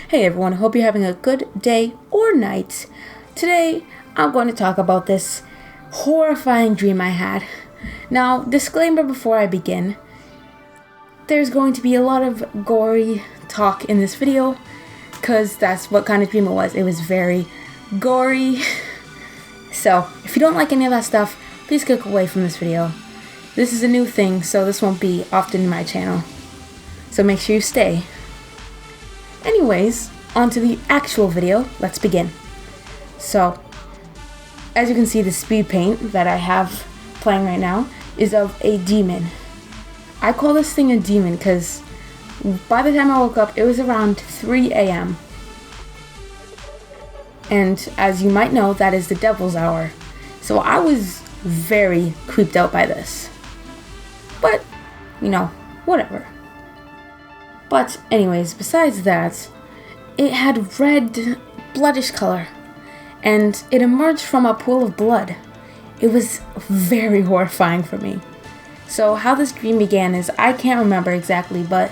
Hey everyone, hope you're having a good day or night. Today, I'm going to talk about this horrifying dream I had. Now, disclaimer before I begin, there's going to be a lot of gory talk in this video, because that's what kind of dream it was. It was very gory. So, if you don't like any of that stuff, please click away from this video. This is a new thing, so this won't be often in my channel. So make sure you stay. Anyways, on to the actual video. Let's begin. So, as you can see, the speed paint that I have playing right now is of a demon. I call this thing a demon because by the time I woke up, it was around 3 a.m. And as you might know, that is the devil's hour. So I was very creeped out by this. But, you know, whatever. But anyways, besides that, it had red, bloodish color, and it emerged from a pool of blood. It was very horrifying for me. So how this dream began is, I can't remember exactly, but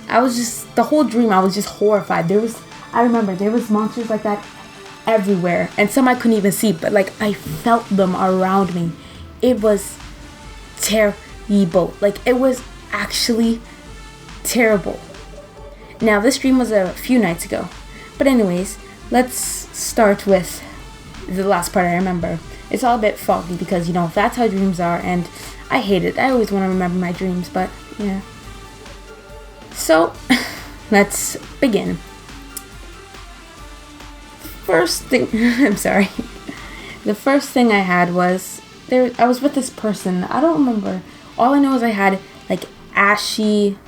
the whole dream I was just horrified. I remember there was monsters like that everywhere, and some I couldn't even see, but like I felt them around me. It was terrible. Like, it was actually terrible. Now, this dream was a few nights ago. But anyways, let's start with the last part I remember. It's all a bit foggy because, you know, that's how dreams are, and I hate it. I always want to remember my dreams, but yeah. So, let's begin. First thing, I'm sorry. The first thing I had was, I was with this person. I don't remember. All I know is I had, like, ashy,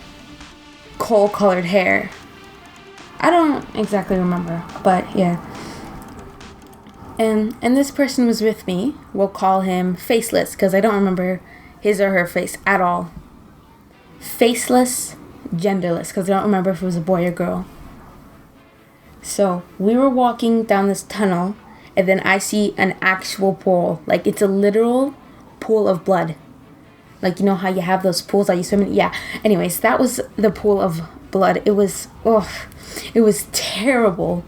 coal-colored hair. I don't exactly remember, but yeah. And this person was with me. We'll call him Faceless, because I don't remember his or her face at all. Faceless, genderless, because I don't remember if it was a boy or girl. So, we were walking down this tunnel, and then I see an actual pool. Like, it's a literal pool of blood. Like, you know how you have those pools that you swim in? Yeah. Anyways, that was the pool of blood. It was terrible.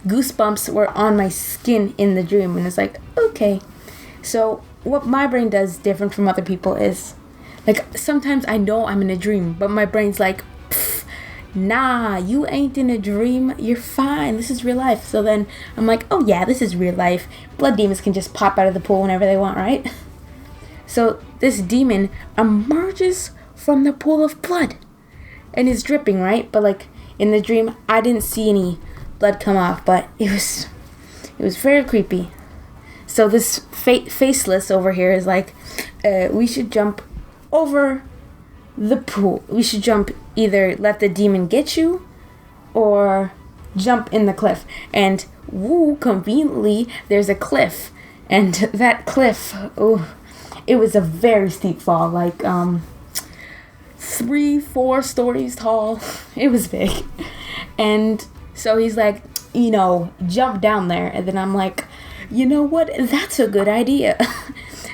Goosebumps were on my skin in the dream. And it's like, okay. So, what my brain does different from other people is, like, sometimes I know I'm in a dream, but my brain's like, nah, you ain't in a dream. You're fine. This is real life. So then I'm like, oh yeah, this is real life. Blood demons can just pop out of the pool whenever they want, right? So this demon emerges from the pool of blood and is dripping, right? But like in the dream, I didn't see any blood come off, but it was very creepy. So this Faceless over here is like, we should jump over the pool. We should jump, either let the demon get you or jump in the cliff. And woo, conveniently, there's a cliff. And that cliff, it was a very steep fall, like 3-4 stories tall. It was big. And so he's like, you know, jump down there. And then I'm like, you know what? That's a good idea.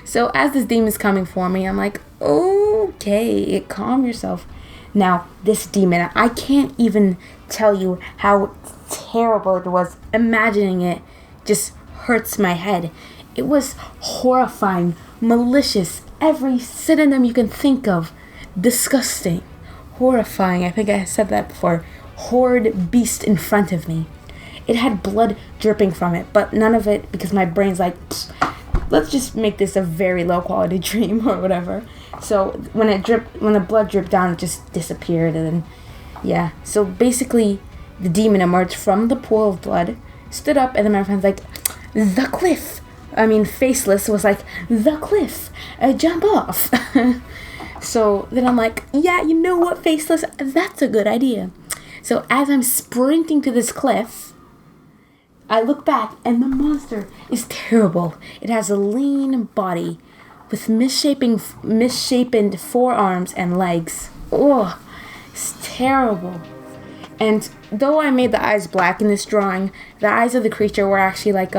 So as this demon's coming for me, I'm like, okay, calm yourself. Now, this demon, I can't even tell you how terrible it was. Imagining it just hurts my head. It was horrifying, malicious, every synonym you can think of. Disgusting, horrifying. I think I said that before. Horrid beast in front of me. It had blood dripping from it, but none of it, because my brain's like, let's just make this a very low quality dream or whatever. So when the blood dripped down, it just disappeared, and then, yeah. So basically, the demon emerged from the pool of blood, stood up, and then my friend's like, the cliff. I mean, Faceless was like, the cliff, jump off. So then I'm like, yeah, you know what, Faceless, that's a good idea. So as I'm sprinting to this cliff, I look back, and the monster is terrible. It has a lean body with misshapen forearms and legs. Oh, it's terrible. And though I made the eyes black in this drawing, the eyes of the creature were actually like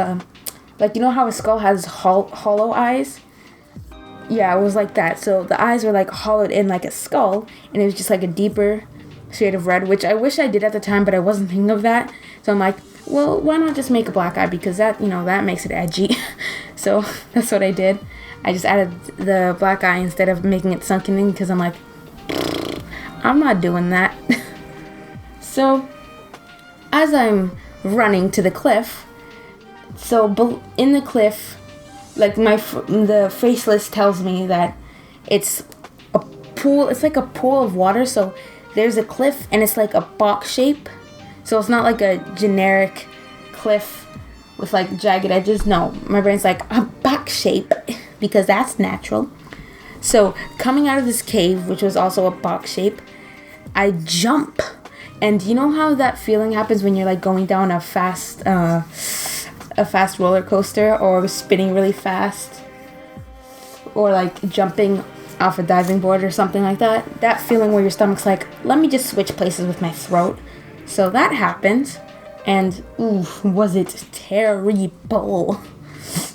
you know how a skull has hollow eyes? Yeah, it was like that. So the eyes were like hollowed in like a skull, and it was just like a deeper shade of red, which I wish I did at the time, but I wasn't thinking of that. So I'm like, well, why not just make a black eye, because that, that makes it edgy. So that's what I did. I just added the black eye instead of making it sunken in, because I'm like, I'm not doing that. So as I'm running to the cliff, so in the cliff, like the faceless tells me that it's a pool. It's like a pool of water. So there's a cliff and it's like a box shape. So it's not like a generic cliff with like jagged edges. No, my brain's like a box shape because that's natural. So coming out of this cave, which was also a box shape, I jump. And you know how that feeling happens when you're like going down a fast roller coaster, or spinning really fast, or like jumping off a diving board or something like that? That feeling where your stomach's like, let me just switch places with my throat. So that happened, and oof, was it terrible.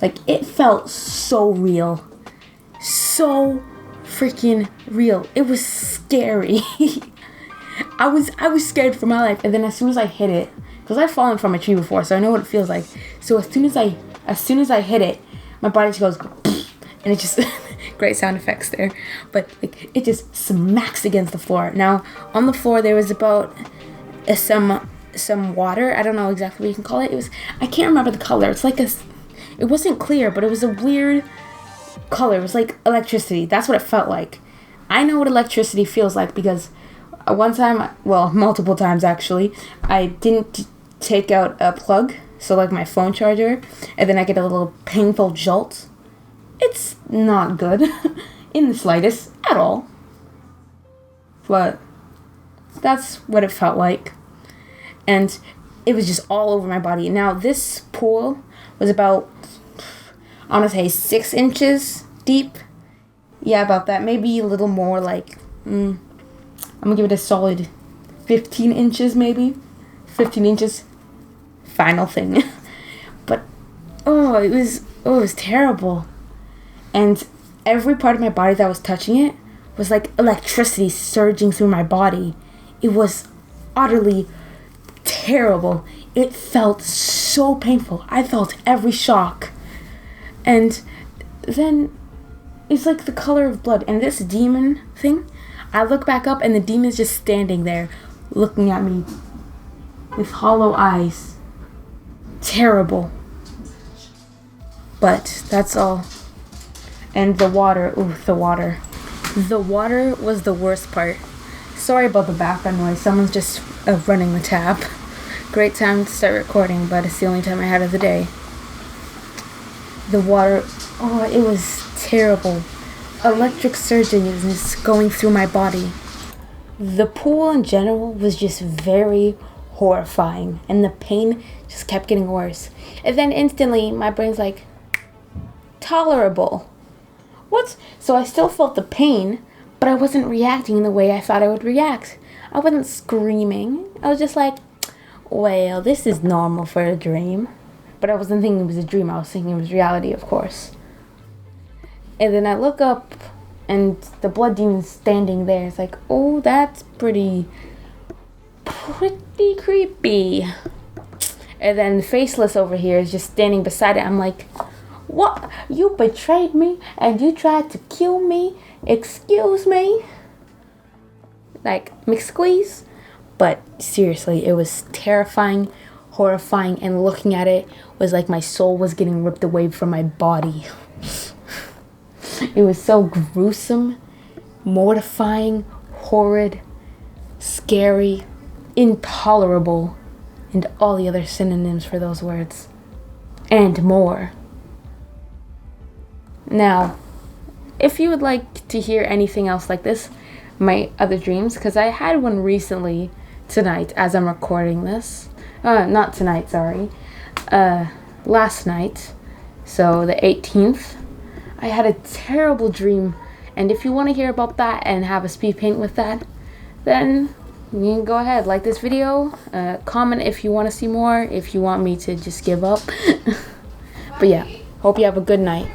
Like, it felt so real. So freaking real. It was scary. I was scared for my life. And then as soon as I hit it, because I've fallen from a tree before, so I know what it feels like. So as soon as I hit it, my body just goes, and it just, great sound effects there. But like, it just smacks against the floor. Now, on the floor there was about some water. I don't know exactly what you can call it. I can't remember the color. It's like it wasn't clear, but it was a weird color. It was like electricity. That's what it felt like. I know what electricity feels like because one time, well, multiple times actually, I didn't take out a plug, so like my phone charger, and then I get a little painful jolt. It's not good in the slightest at all. But that's what it felt like. And it was just all over my body. Now, this pool was about, I want to say 6 inches deep. Yeah, about that. Maybe a little more, like, I'm going to give it a solid 15 inches, maybe. 15 inches. Final thing. But, it was terrible. And every part of my body that was touching it was like electricity surging through my body. It was utterly terrible. It felt so painful. I felt every shock. And then it's like the color of blood. And this demon thing, I look back up and the demon's just standing there looking at me with hollow eyes. Terrible. But that's all. And the water, the water. The water was the worst part. Sorry about the background noise. Someone's just running the tap. Great time to start recording, but it's the only time I had of the day. The water, it was terrible. Electric surging is just going through my body. The pool in general was just very horrifying, and the pain just kept getting worse. And then instantly, my brain's like, tolerable. What? So I still felt the pain, but I wasn't reacting the way I thought I would react. I wasn't screaming. I was just like, well, this is normal for a dream. But I wasn't thinking it was a dream. I was thinking it was reality, of course. And then I look up, and the blood demon's standing there. It's like, oh, that's pretty creepy. And then Faceless over here is just standing beside it. I'm like, what? You betrayed me and you tried to kill me? Excuse me? Like, McSqueeze? But seriously, it was terrifying, horrifying, and looking at it was like my soul was getting ripped away from my body. It was so gruesome, mortifying, horrid, scary, intolerable, and all the other synonyms for those words. And more. Now, if you would like to hear anything else like this, my other dreams, because I had one recently tonight as I'm recording this. Not tonight, sorry. Last night, so the 18th, I had a terrible dream. And if you want to hear about that and have a speed paint with that, then you can go ahead, like this video, comment if you want to see more, if you want me to just give up. But yeah, hope you have a good night.